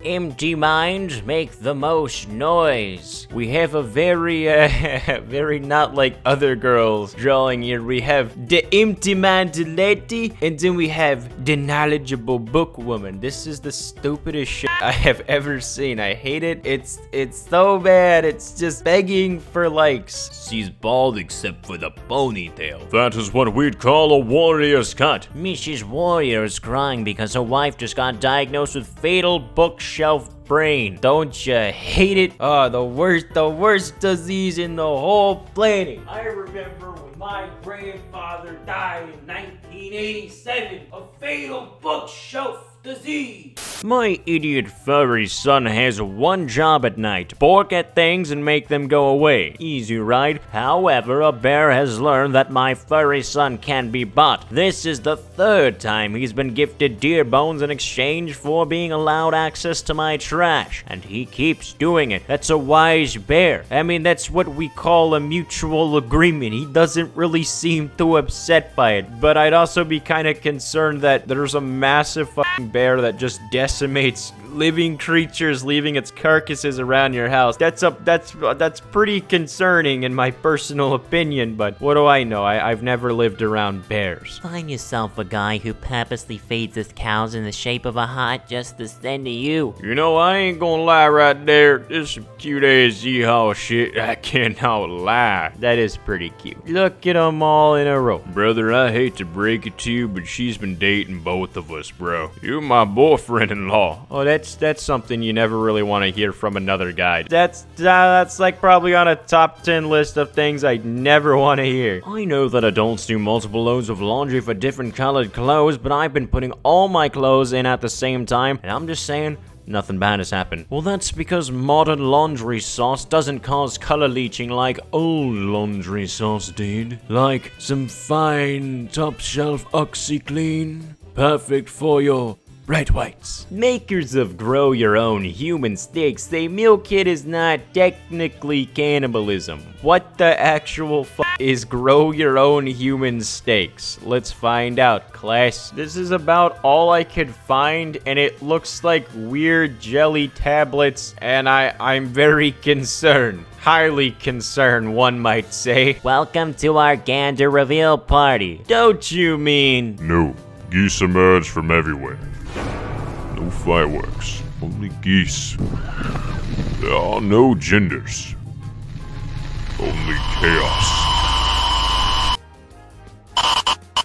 Empty minds make the most noise. We have a very, very not like other girls drawing here. We have the empty mind lady, and then we have the knowledgeable bookwoman. This is the stupidest shit I have ever seen. I hate it. It's so bad. It's just begging for likes. She's bald except for the ponytail. That is what we'd call a warrior's cut. Mrs. Warrior is crying because her wife just got diagnosed with fatal bookshelf brain. Don't you hate it? Oh, the worst disease in the whole planet. I remember when my grandfather died in 1987 of fatal bookshelf disease. My idiot furry son has one job at night: bark at things and make them go away. Easy, right? However, a bear has learned that my furry son can be bought. This is the third time he's been gifted deer bones in exchange for being allowed access to my trash, and he keeps doing it. That's a wise bear. I mean, that's what we call a mutual agreement. He doesn't really seem too upset by it, but I'd also be kind of concerned that there's a massive fucking bear that just decimates living creatures, leaving its carcasses around your house. That's pretty concerning in my personal opinion, but what do I know? I've never lived around bears. Find yourself a guy who purposely feeds his cows in the shape of a heart just to send to you. You know, I ain't gonna lie right there. This some cute ass yeehaw shit. I cannot lie. That is pretty cute. Look at them all in a row. Brother, I hate to break it to you, but she's been dating both of us, bro. You're my boyfriend-in-law. Oh, that's something you never really want to hear from another guy. That's like probably on a top 10 list of things I never want to hear. I know that adults do multiple loads of laundry for different colored clothes, but I've been putting all my clothes in at the same time, and I'm just saying, nothing bad has happened. Well, that's because modern laundry sauce doesn't cause color leaching like old laundry sauce did. Like some fine top shelf OxyClean, perfect for your red whites. Makers of Grow Your Own Human Steaks say meal kit is not technically cannibalism. What the actual is Grow Your Own Human Steaks? Let's find out, class. This is about all I could find, and it looks like weird jelly tablets, and I'm very concerned. Highly concerned, one might say. Welcome to our gander reveal party. Don't you mean? No, geese emerge from everywhere. No fireworks, only geese. There are no genders, only chaos.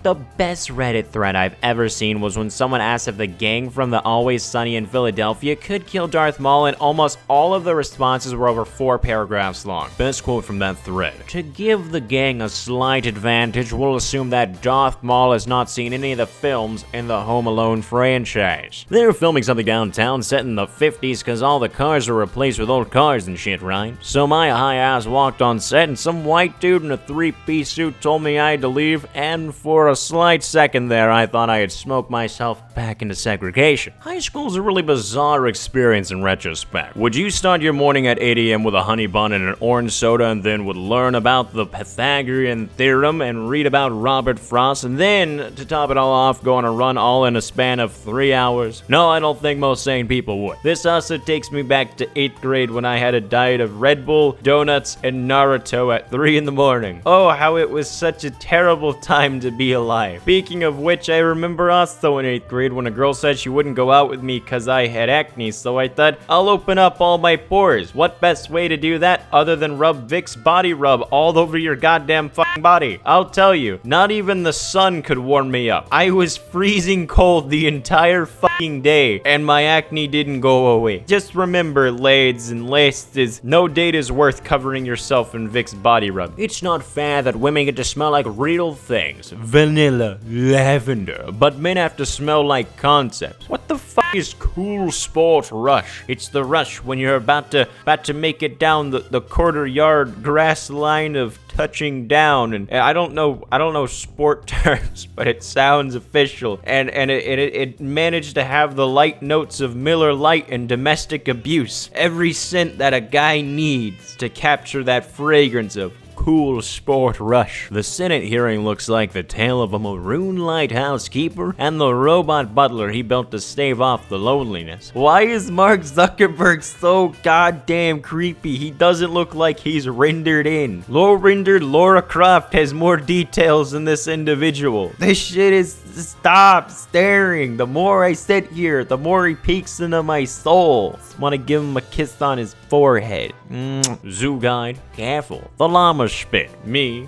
The best Reddit thread I've ever seen was when someone asked if the gang from the Always Sunny in Philadelphia could kill Darth Maul, and almost all of the responses were over 4 paragraphs long. Best quote from that thread: "To give the gang a slight advantage, we'll assume that Darth Maul has not seen any of the films in the Home Alone franchise. They're filming something downtown set in the 50s because all the cars are replaced with old cars and shit, right? So my high ass walked on set and some white dude in a 3-piece suit told me I had to leave, and for a slight second there, I thought I had smoked myself back into segregation." High school's a really bizarre experience in retrospect. Would you start your morning at 8 a.m. with a honey bun and an orange soda, and then would learn about the Pythagorean theorem and read about Robert Frost, and then, to top it all off, go on a run all in a span of 3 hours? No, I don't think most sane people would. This also takes me back to 8th grade when I had a diet of Red Bull, donuts, and Naruto at 3 in the morning. Oh, how it was such a terrible time to be alive. Speaking of which, I remember also in 8th grade when a girl said she wouldn't go out with me because I had acne, so I thought, I'll open up all my pores. What best way to do that other than rub Vicks Body Rub all over your goddamn fucking body? I'll tell you, not even the sun could warm me up. I was freezing cold the entire fucking day, and my acne didn't go away. Just remember, lades and lastes, no date is worth covering yourself in Vicks Body Rub. It's not fair that women get to smell like real things. Vanilla, lavender, but men have to smell like concepts. What the fuck is Cool Sport Rush? It's the rush when you're about to make it down the quarter yard grass line of touching down, and I don't know sport terms, but it sounds official, and it managed to have the light notes of Miller Lite and Domestic Abuse. Every scent that a guy needs to capture that fragrance of cool sport rush. The Senate hearing looks like the tale of a maroon lighthouse keeper and the robot butler he built to stave off the loneliness. Why is Mark Zuckerberg so goddamn creepy? He doesn't look like he's rendered in. Low-rendered Laura Croft has more details than this individual. This shit is... Stop staring. The more I sit here, the more he peeks into my soul. Just want to give him a kiss on his forehead. Zoo guide, careful. The llama spit. Me.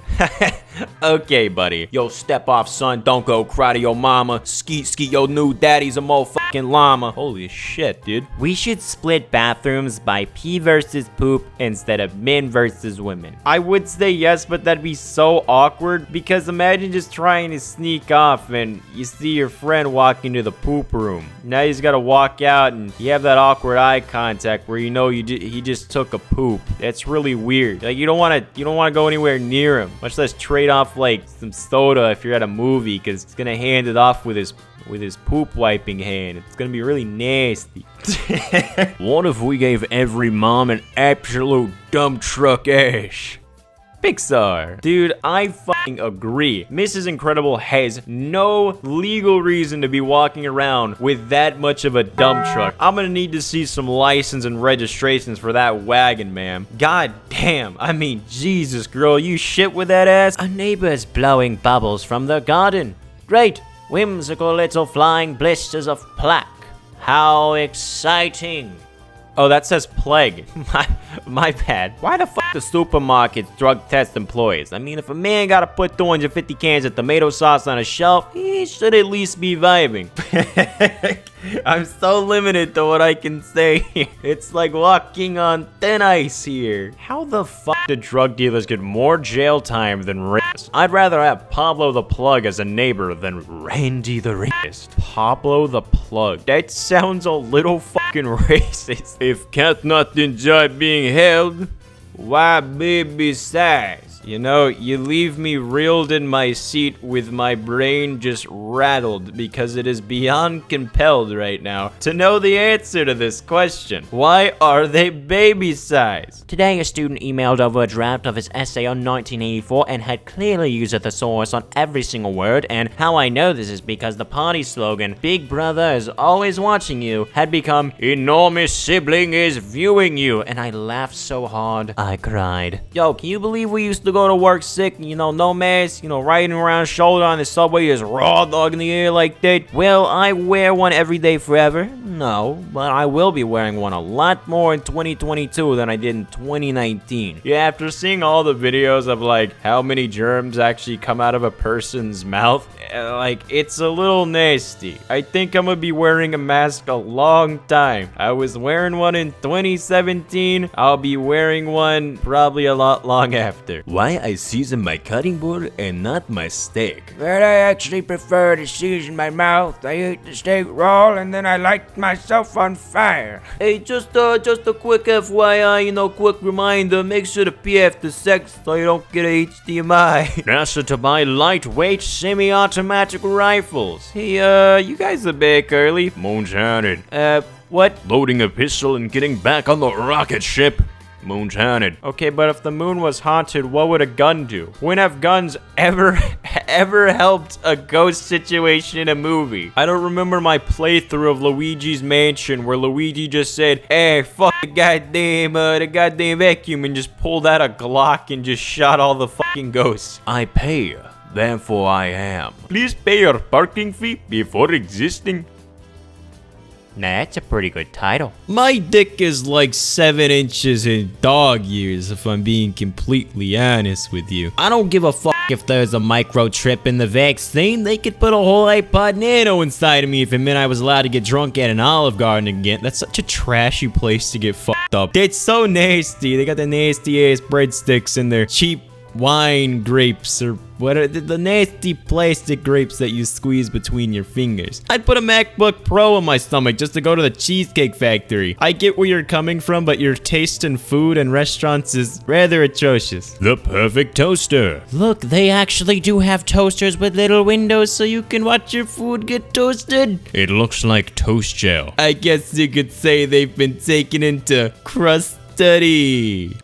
Okay, buddy. Yo, step off, son. Don't go cry to your mama. Skeet, your new daddy's a motherfucking llama. Holy shit, dude. We should split bathrooms by pee versus poop instead of men versus women. I would say yes, but that'd be so awkward because imagine just trying to sneak off and you see your friend walk into the poop room. Now you just gotta walk out and you have that awkward eye contact where you know he just took a poop. That's really weird. Like you don't wanna go anywhere near him, much less trade off like some soda if you're at a movie, because he's gonna hand it off with his poop wiping hand. It's gonna be really nasty. What if we gave every mom an absolute dump truck ass? Pixar. Dude, I fucking agree. Mrs. Incredible has no legal reason to be walking around with that much of a dump truck. I'm gonna need to see some license and registrations for that wagon, ma'am. God damn. I mean, Jesus, girl, you shit with that ass? A neighbor's blowing bubbles from the garden. Great. Whimsical little flying blisters of plaque. How exciting. Oh, that says plague. My bad. Why the fuck do supermarkets drug test employees? I mean, if a man gotta put 250 cans of tomato sauce on a shelf, he should at least be vibing. I'm so limited to what I can say here. It's like walking on thin ice here. How the fuck do drug dealers get more jail time than rapists? I'd rather have Pablo the Plug as a neighbor than Randy the Rapist. Pablo the Plug. That sounds a little fucking racist. If cats not enjoy being held, why baby size? You know, you leave me reeled in my seat with my brain just rattled because it is beyond compelled right now to know the answer to this question. Why are they baby size? Today, a student emailed over a draft of his essay on 1984 and had clearly used a thesaurus on every single word, and how I know this is because the party slogan, Big Brother is always watching you, had become Enormous Sibling is viewing you, and I laughed so hard, I cried. Yo, can you believe we used to go to work sick, you know, no mask, you know, riding around shoulder on the subway, just raw dog in the air like that? Well, I wear one every day forever. No, but I will be wearing one a lot more in 2022 than I did in 2019. Yeah, after seeing all the videos of like how many germs actually come out of a person's mouth, like it's a little nasty. I think I'm gonna be wearing a mask a long time. I was wearing one in 2017. I'll be wearing one probably a lot long after. Why I season my cutting board and not my steak? But I actually prefer to season my mouth. I eat the steak raw and then I light myself on fire. Hey, just a quick FYI, you know, quick reminder, make sure to pee after sex so you don't get a HDMI. NASA to buy lightweight semi-automatic rifles. Hey, you guys are back early. Moon's haunted. What? Loading a pistol and getting back on the rocket ship. Moon's haunted. Okay, but if the moon was haunted, what would a gun do? When have guns ever helped a ghost situation in a movie? I don't remember my playthrough of Luigi's Mansion where Luigi just said, hey, fuck the goddamn vacuum, and just pulled out a Glock and just shot all the fucking ghosts. I pay, therefore I am. Please pay your parking fee before existing. Nah, that's a pretty good title. My dick is like 7 inches in dog years, if I'm being completely honest with you. I don't give a fuck if there's a microchip in the vaccine. They could put a whole iPod Nano inside of me if it meant I was allowed to get drunk at an Olive Garden again. That's such a trashy place to get fucked up. It's so nasty. They got the nasty ass breadsticks and their cheap wine grapes, or what are the nasty plastic grapes that you squeeze between your fingers. I'd put a MacBook Pro in my stomach just to go to the Cheesecake Factory. I get where you're coming from, but your taste in food and restaurants is rather atrocious. The perfect toaster. Look, they actually do have toasters with little windows so you can watch your food get toasted. It looks like toast gel. I guess you could say they've been taken into crust study.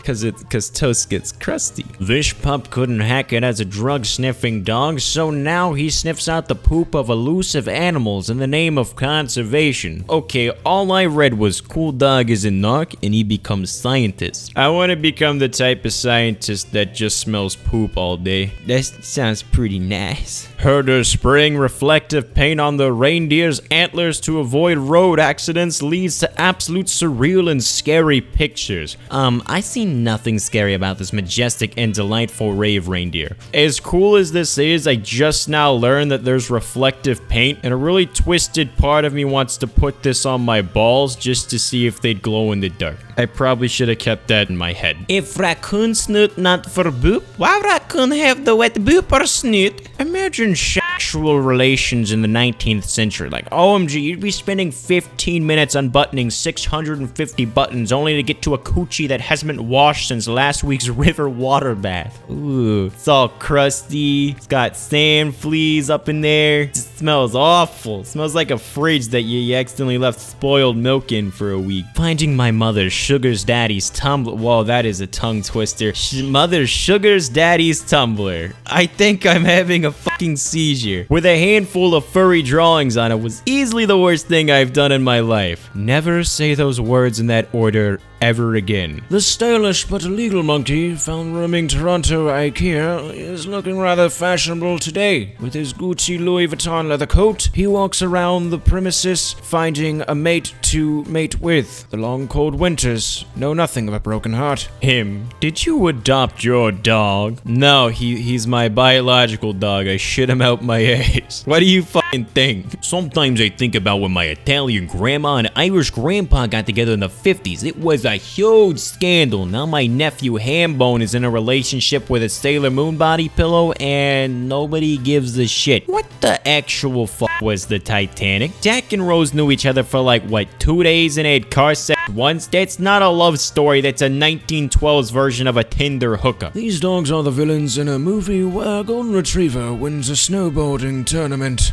Cause toast gets crusty. This pup couldn't hack it as a drug-sniffing dog, so now he sniffs out the poop of elusive animals in the name of conservation. Okay, all I read was cool dog is a narc and he becomes scientist. I want to become the type of scientist that just smells poop all day. That sounds pretty nice. Herders spraying reflective paint on the reindeer's antlers to avoid road accidents leads to absolute surreal and scary pictures. I see nothing scary about this majestic and delightful rave reindeer. As cool as this is, I just now learned that there's reflective paint, and a really twisted part of me wants to put this on my balls just to see if they'd glow in the dark. I probably should have kept that in my head. If raccoon snoot not for boop, why raccoon have the wet boop or snoot? Imagine sexual relations in the 19th century. Like, OMG, you'd be spending 15 minutes unbuttoning 650 buttons only to get to a coochie that hasn't been washed since last week's river water bath. Ooh, it's all crusty. It's got sand fleas up in there. It smells awful. It smells like a fridge that you accidentally left spoiled milk in for a week. Finding my mother's sugar's daddy's tumbler. Whoa, that is a tongue twister. Mother's sugar's daddy's tumbler. I think I'm having a fucking seizure. With a handful of furry drawings on it was easily the worst thing I've done in my life. Never say those words in that order ever again. The stylish but illegal monkey found roaming Toronto IKEA is looking rather fashionable today. With his Gucci Louis Vuitton leather coat, he walks around the premises finding a mate to mate with. The long cold winters know nothing of a broken heart. Him. Did you adopt your dog? No, he's my biological dog. I shit him out my ass. What do you fucking think? Sometimes I think about when my Italian grandma and Irish grandpa got together in the 50s. It was a huge scandal. Now my nephew Hambone is in a relationship with a Sailor Moon body pillow and nobody gives a shit. What the actual fuck was the Titanic? Jack and Rose knew each other for like, what, 2 days and had car sex once? That's not a love story. That's a 1912's version of a Tinder hookup. These dogs are the villains in a movie where a golden retriever wins a snowboarding tournament.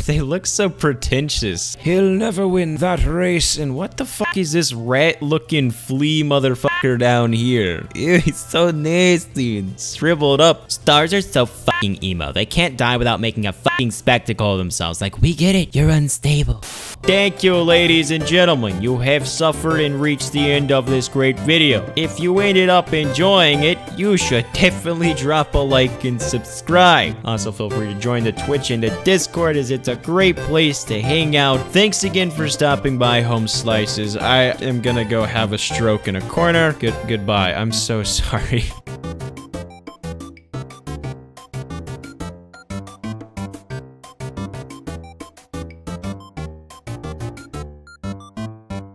They look so pretentious. He'll never win that race. And what the fuck is this rat-looking flea motherfucker down here? Ew, he's so nasty and shriveled up. Stars are so fucking emo. They can't die without making a fucking spectacle of themselves. Like, we get it, you're unstable. Thank you, ladies and gentlemen. You have suffered and reached the end of this great video. If you ended up enjoying it, you should definitely drop a like and subscribe. Also, feel free to join the Twitch and the Discord, as it's a great place to hang out. Thanks again for stopping by, Home Slices. I am gonna go have a stroke in a corner. Goodbye. I'm so sorry.